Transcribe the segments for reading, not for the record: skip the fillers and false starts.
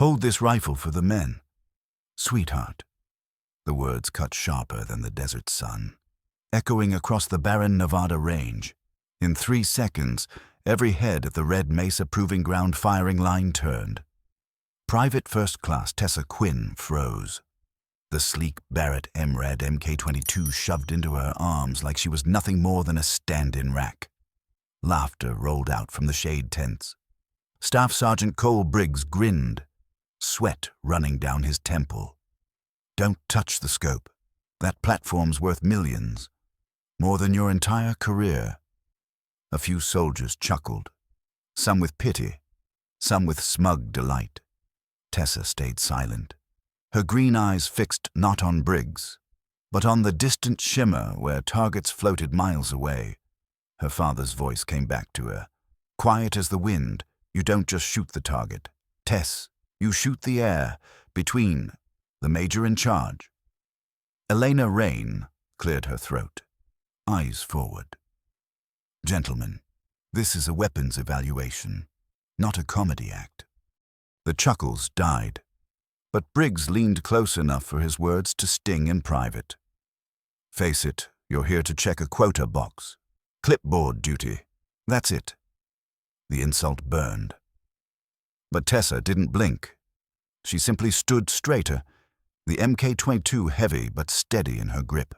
Hold this rifle for the men. Sweetheart. The words cut sharper than the desert sun, echoing across the barren Nevada range. In 3 seconds, every head at the Red Mesa Proving Ground firing line turned. Private First Class Tessa Quinn froze. The sleek Barrett MRAD MK22 shoved into her arms like she was nothing more than a stand-in rack. Laughter rolled out from the shade tents. Staff Sergeant Cole Briggs grinned, sweat running down his temple. Don't touch the scope. That platform's worth millions. More than your entire career. A few soldiers chuckled, some with pity, some with smug delight. Tessa stayed silent, her green eyes fixed not on Briggs, but on the distant shimmer where targets floated miles away. Her father's voice came back to her. Quiet as the wind, you don't just shoot the target. Tess, you shoot the air, between the major in charge. Elena Rain cleared her throat, eyes forward. Gentlemen, this is a weapons evaluation, not a comedy act. The chuckles died, but Briggs leaned close enough for his words to sting in private. Face it, you're here to check a quota box. Clipboard duty. That's it. The insult burned. But Tessa didn't blink. She simply stood straighter, the MK22 heavy but steady in her grip.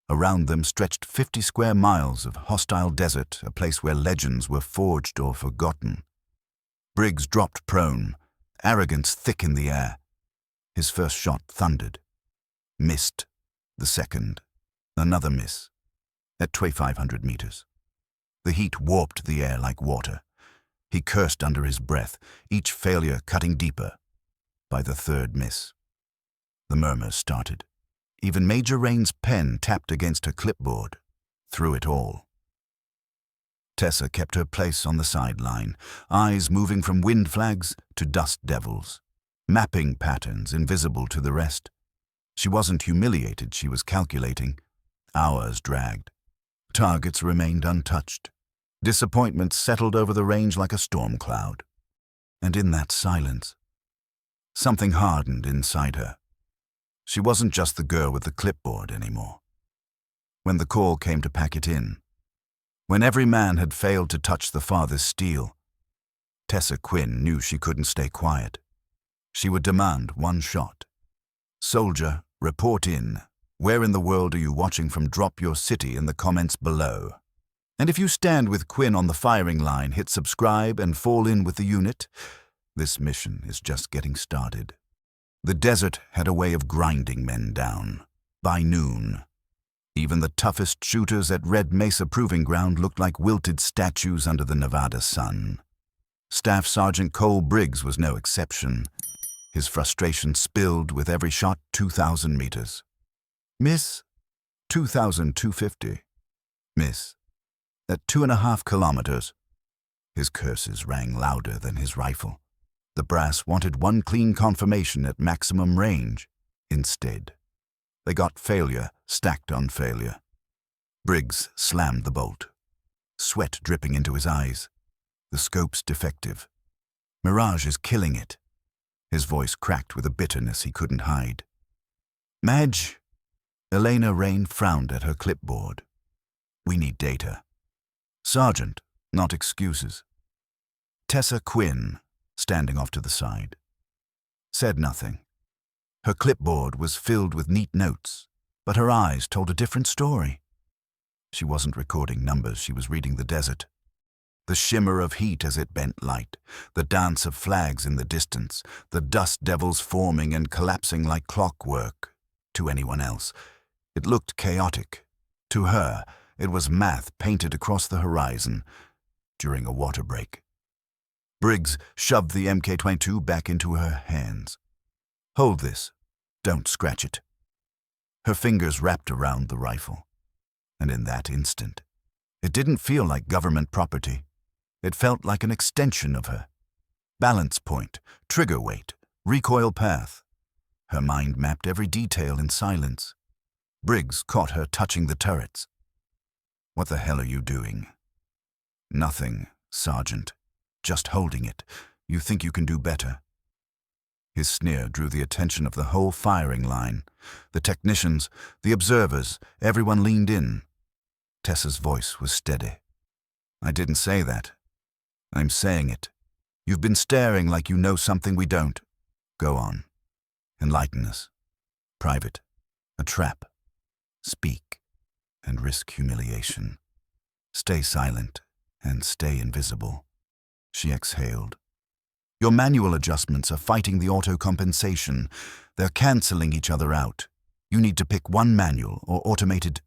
Around them stretched 50 square miles of hostile desert, a place where legends were forged or forgotten. Briggs dropped prone, arrogance thick in the air. His first shot thundered. Missed. The second. Another miss. At 2,500 meters. The heat warped the air like water. He cursed under his breath, each failure cutting deeper. By the third miss, the murmurs started. Even Major Rain's pen tapped against her clipboard. Through it all. Tessa kept her place on the sideline, eyes moving from wind flags to dust devils, mapping patterns invisible to the rest. She wasn't humiliated, she was calculating. Hours dragged. Targets remained untouched. Disappointment settled over the range like a storm cloud. And in that silence, something hardened inside her. She wasn't just the girl with the clipboard anymore. When the call came to pack it in, when every man had failed to touch the farthest steel, Tessa Quinn knew she couldn't stay quiet. She would demand one shot. Soldier, report in. Where in the world are you watching from? Drop your city in the comments below. And if you stand with Quinn on the firing line, hit subscribe and fall in with the unit. This mission is just getting started. The desert had a way of grinding men down. By noon, even the toughest shooters at Red Mesa Proving Ground looked like wilted statues under the Nevada sun. Staff Sergeant Cole Briggs was no exception. His frustration spilled with every shot 2,000 meters. Miss, 2,250. Miss, at 2.5 kilometers. His curses rang louder than his rifle. The brass wanted one clean confirmation at maximum range. Instead, they got failure stacked on failure. Briggs slammed the bolt, sweat dripping into his eyes. The scope's defective. Mirage is killing it. His voice cracked with a bitterness he couldn't hide. Madge, Elena Rain frowned at her clipboard. We need data. Sergeant, not excuses. Tessa Quinn, standing off to the side, said nothing. Her clipboard was filled with neat notes, but her eyes told a different story. She wasn't recording numbers, she was reading the desert. The shimmer of heat as it bent light, the dance of flags in the distance, the dust devils forming and collapsing like clockwork. To anyone else, it looked chaotic. To her, it was math painted across the horizon during a water break. Briggs shoved the MK22 back into her hands. Hold this. Don't scratch it. Her fingers wrapped around the rifle. And in that instant, it didn't feel like government property. It felt like an extension of her. Balance point, trigger weight, recoil path. Her mind mapped every detail in silence. Briggs caught her touching the turrets. What the hell are you doing? Nothing, Sergeant. Just holding it. You think you can do better. His sneer drew the attention of the whole firing line. The technicians, the observers, everyone leaned in. Tessa's voice was steady. "I didn't say that. I'm saying it. You've been staring like you know something we don't. Go on. Enlighten us. Private. A trap. Speak. And risk humiliation. Stay silent and stay invisible." She exhaled. "Your manual adjustments are fighting the auto-compensation. They're canceling each other out. You need to pick one manual or automated.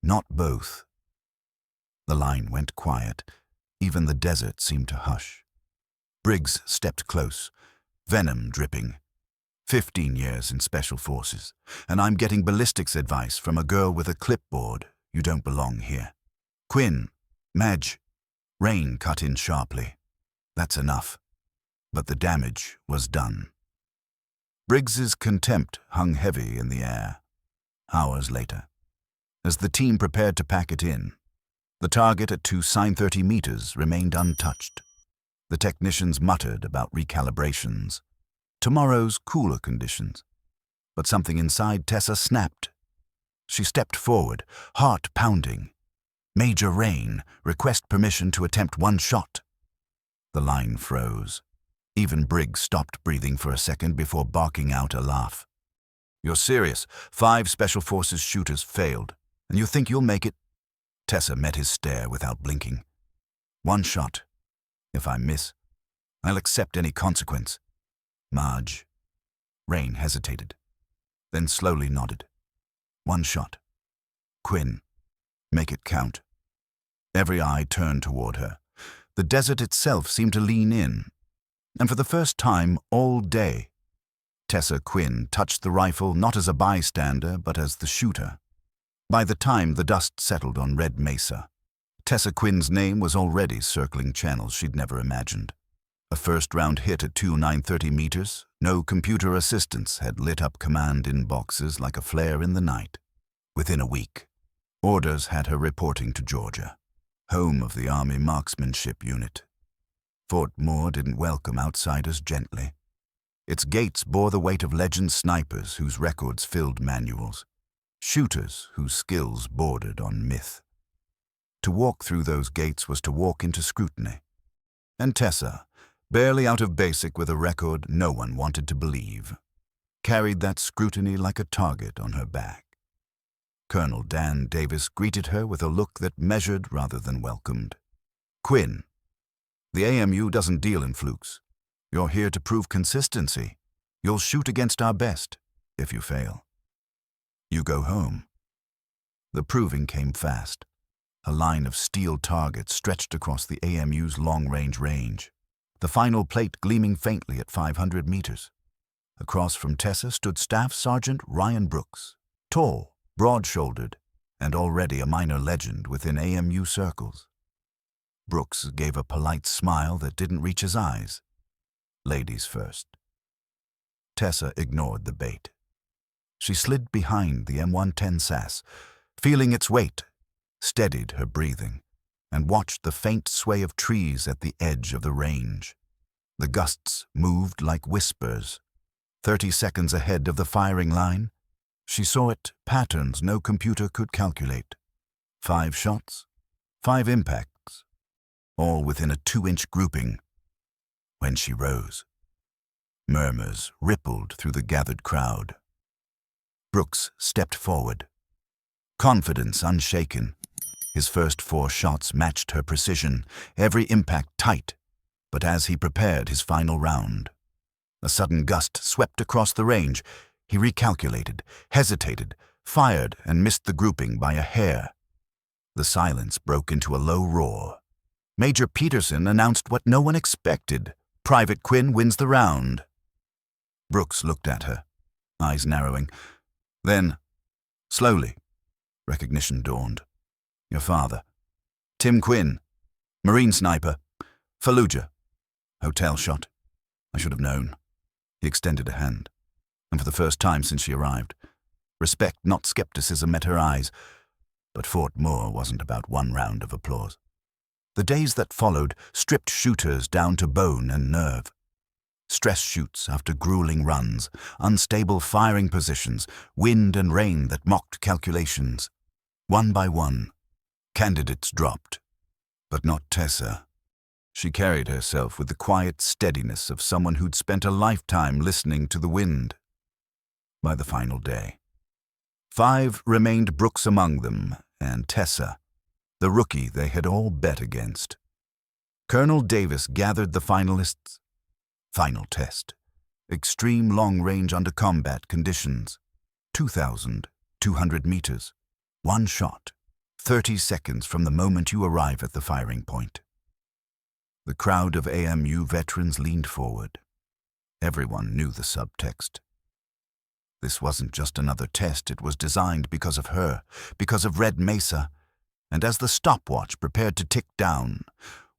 Not both." The line went quiet. Even the desert seemed to hush. Briggs stepped close, venom dripping. 15 years in Special Forces, and I'm getting ballistics advice from a girl with a clipboard. You don't belong here. "Quinn, Madge." Rain cut in sharply. "That's enough." But the damage was done. Briggs's contempt hung heavy in the air. Hours later, as the team prepared to pack it in, the target at 230 meters remained untouched. The technicians muttered about recalibrations. Tomorrow's cooler conditions. But something inside Tessa snapped. She stepped forward, heart pounding. "Major Rain, request permission to attempt one shot." The line froze. Even Briggs stopped breathing for a second before barking out a laugh. "You're serious? 5 Special Forces shooters failed, and you think you'll make it?" Tessa met his stare without blinking. "One shot. If I miss, I'll accept any consequence." "Marge." Rain hesitated, then slowly nodded. "One shot. Quinn. Make it count." Every eye turned toward her. The desert itself seemed to lean in. And for the first time all day, Tessa Quinn touched the rifle not as a bystander, but as the shooter. By the time the dust settled on Red Mesa, Tessa Quinn's name was already circling channels she'd never imagined. A first-round hit at 930 meters, no computer assistance had lit up command inboxes like a flare in the night. Within a week, orders had her reporting to Georgia, home of the Army Marksmanship unit. Fort Moore didn't welcome outsiders gently. Its gates bore the weight of legend snipers whose records filled manuals, shooters whose skills bordered on myth. To walk through those gates was to walk into scrutiny. And Tessa, barely out of basic with a record no one wanted to believe, carried that scrutiny like a target on her back. Colonel Dan Davis greeted her with a look that measured rather than welcomed. "Quinn, the AMU doesn't deal in flukes. You're here to prove consistency. You'll shoot against our best. If you fail, you go home." The proving came fast. A line of steel targets stretched across the AMU's long-range range, the final plate gleaming faintly at 500 meters. Across from Tessa stood Staff Sergeant Ryan Brooks, tall, broad-shouldered, and already a minor legend within AMU circles. Brooks gave a polite smile that didn't reach his eyes. Ladies first. Tessa ignored the bait. She slid behind the M110 SAS, feeling its weight, steadied her breathing, and watched the faint sway of trees at the edge of the range. The gusts moved like whispers. 30 seconds ahead of the firing line, she saw it patterns no computer could calculate. 5 shots, 5 impacts, all within a 2-inch grouping. When she rose, murmurs rippled through the gathered crowd. Brooks stepped forward, confidence unshaken. His first 4 shots matched her precision, every impact tight. But as he prepared his final round, a sudden gust swept across the range. He recalculated, hesitated, fired, and missed the grouping by a hair. The silence broke into a low roar. Major Peterson announced what no one expected. Private Quinn wins the round. Brooks looked at her, eyes narrowing. Then, slowly, recognition dawned. "Your father. Tim Quinn. Marine sniper. Fallujah. Hotel shot. I should have known." He extended a hand, and for the first time since she arrived, respect, not skepticism, met her eyes. But Fort Moore wasn't about one round of applause. The days that followed stripped shooters down to bone and nerve. Stress shoots after grueling runs, unstable firing positions, wind and rain that mocked calculations. One by one, candidates dropped. But not Tessa. She carried herself with the quiet steadiness of someone who'd spent a lifetime listening to the wind. By the final day, 5 remained, Brooks among them, and Tessa, the rookie they had all bet against. Colonel Davis gathered the finalists. Final test. Extreme long-range under combat conditions. 2,200 meters. One shot. 30 seconds from the moment you arrive at the firing point. The crowd of AMU veterans leaned forward. Everyone knew the subtext. This wasn't just another test, it was designed because of her, because of Red Mesa. And as the stopwatch prepared to tick down,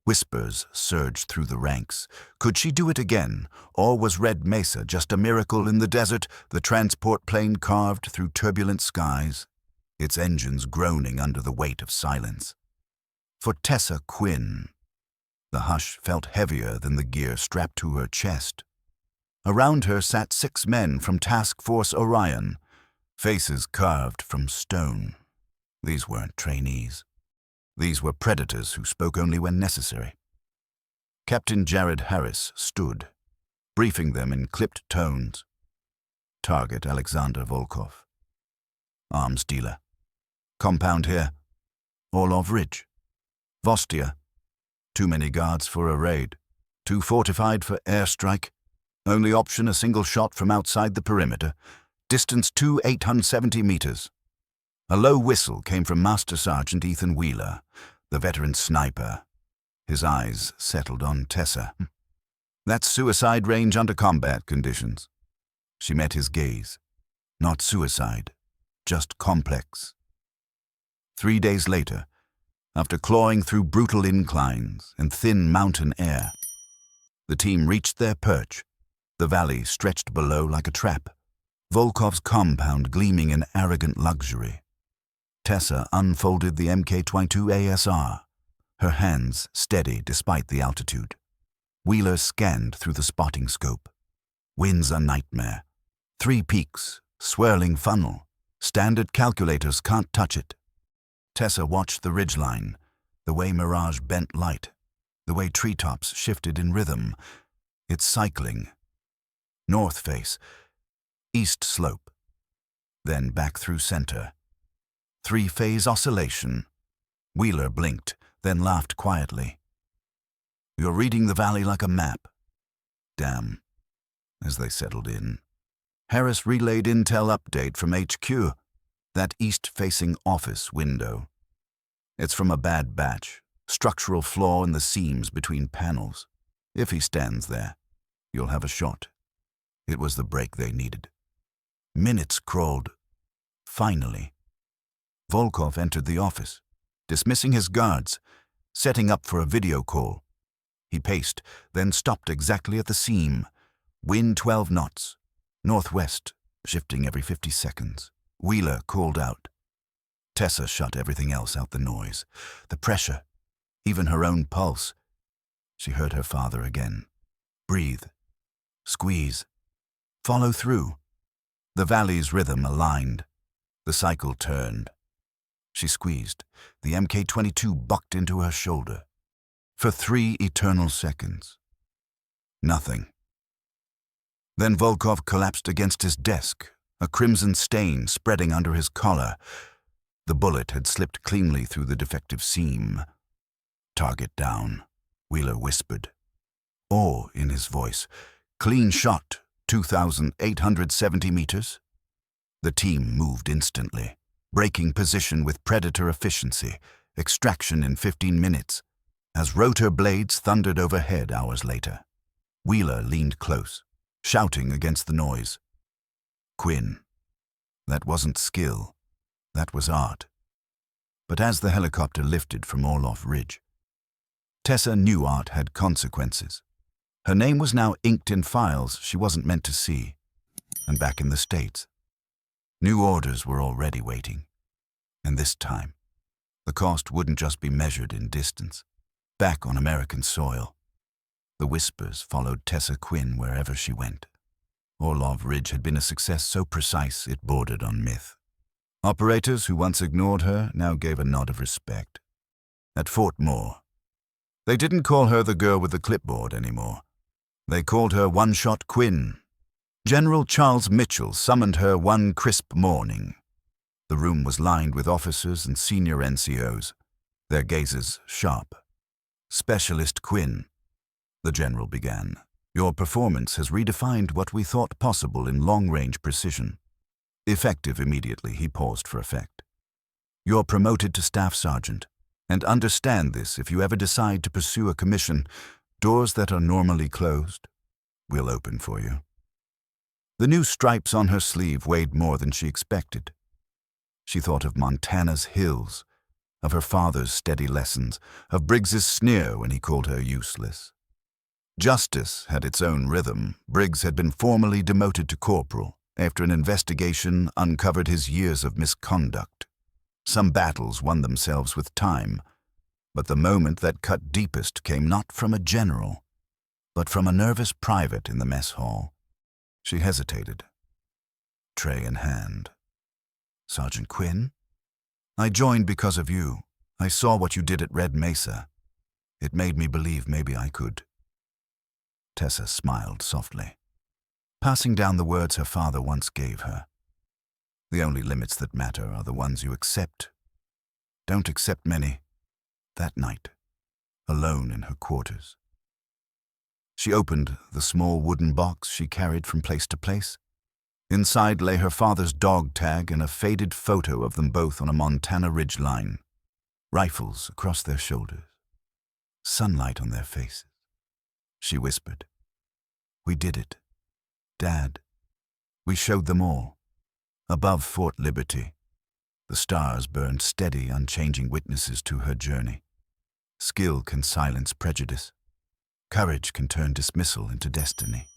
whispers surged through the ranks. Could she do it again, or was Red Mesa just a miracle in the desert, the transport plane carved through turbulent skies, its engines groaning under the weight of silence? For Tessa Quinn, the hush felt heavier than the gear strapped to her chest. Around her sat 6 men from Task Force Orion, faces carved from stone. These weren't trainees. These were predators who spoke only when necessary. Captain Jared Harris stood, briefing them in clipped tones. Target Alexander Volkov. Arms dealer. Compound here. Orlov Ridge. Vostia. Too many guards for a raid. Too fortified for airstrike. Only option a single shot from outside the perimeter. Distance 870 meters. A low whistle came from Master Sergeant Ethan Wheeler, the veteran sniper. His eyes settled on Tessa. That's suicide range under combat conditions. She met his gaze. Not suicide, just complex. 3 days later, after clawing through brutal inclines and thin mountain air, the team reached their perch. The valley stretched below like a trap, Volkov's compound gleaming in arrogant luxury. Tessa unfolded the MK22 ASR, her hands steady despite the altitude. Wheeler scanned through the spotting scope. Wind's a nightmare. 3 peaks, swirling funnel. Standard calculators can't touch it. Tessa watched the ridgeline, the way mirage bent light, the way treetops shifted in rhythm. It's cycling. North face, east slope, then back through center. 3-phase oscillation. Wheeler blinked, then laughed quietly. You're reading the valley like a map. Damn. As they settled in, Harris relayed intel update from HQ, that east-facing office window. It's from a bad batch, structural flaw in the seams between panels. If he stands there, you'll have a shot. It was the break they needed. Minutes crawled. Finally, Volkov entered the office, dismissing his guards, setting up for a video call. He paced, then stopped exactly at the seam. Wind 12 knots. Northwest, shifting every 50 seconds. Wheeler called out. Tessa shut everything else out, the noise, the pressure, even her own pulse. She heard her father again. Breathe. Squeeze. Follow through. The valley's rhythm aligned. The cycle turned. She squeezed. The MK22 bucked into her shoulder. For 3 eternal seconds. Nothing. Then Volkov collapsed against his desk, a crimson stain spreading under his collar. The bullet had slipped cleanly through the defective seam. Target down, Wheeler whispered. Awe in his voice. Clean shot, 2,870 meters. The team moved instantly, breaking position with predator efficiency, extraction in 15 minutes, as rotor blades thundered overhead hours later. Wheeler leaned close, shouting against the noise. Quinn. That wasn't skill. That was art. But as the helicopter lifted from Olaf Ridge, Tessa knew art had consequences. Her name was now inked in files she wasn't meant to see, and back in the States. New orders were already waiting. And this time, the cost wouldn't just be measured in distance, back on American soil. The whispers followed Tessa Quinn wherever she went. Olaf Ridge had been a success so precise it bordered on myth. Operators who once ignored her now gave a nod of respect. At Fort Moore, they didn't call her the girl with the clipboard anymore. They called her One-Shot Quinn. General Charles Mitchell summoned her one crisp morning. The room was lined with officers and senior NCOs, their gazes sharp. "Specialist Quinn," the general began, "your performance has redefined what we thought possible in long-range precision." Effective immediately, he paused for effect. "You're promoted to staff sergeant, and understand this: if you ever decide to pursue a commission, doors that are normally closed will open for you." The new stripes on her sleeve weighed more than she expected. She thought of Montana's hills, of her father's steady lessons, of Briggs's sneer when he called her useless. Justice had its own rhythm. Briggs had been formally demoted to corporal after an investigation uncovered his years of misconduct. Some battles won themselves with time, but the moment that cut deepest came not from a general, but from a nervous private in the mess hall. She hesitated, tray in hand. "Sergeant Quinn? I joined because of you. I saw what you did at Red Mesa. It made me believe maybe I could." Tessa smiled softly, passing down the words her father once gave her. "The only limits that matter are the ones you accept. Don't accept many." That night, alone in her quarters, she opened the small wooden box she carried from place to place. Inside lay her father's dog tag and a faded photo of them both on a Montana ridge line, rifles across their shoulders, sunlight on their faces. She whispered, "We did it, Dad. We showed them all. Above Fort Liberty, the stars burned steady, unchanging witnesses to her journey. Skill can silence prejudice. Courage can turn dismissal into destiny."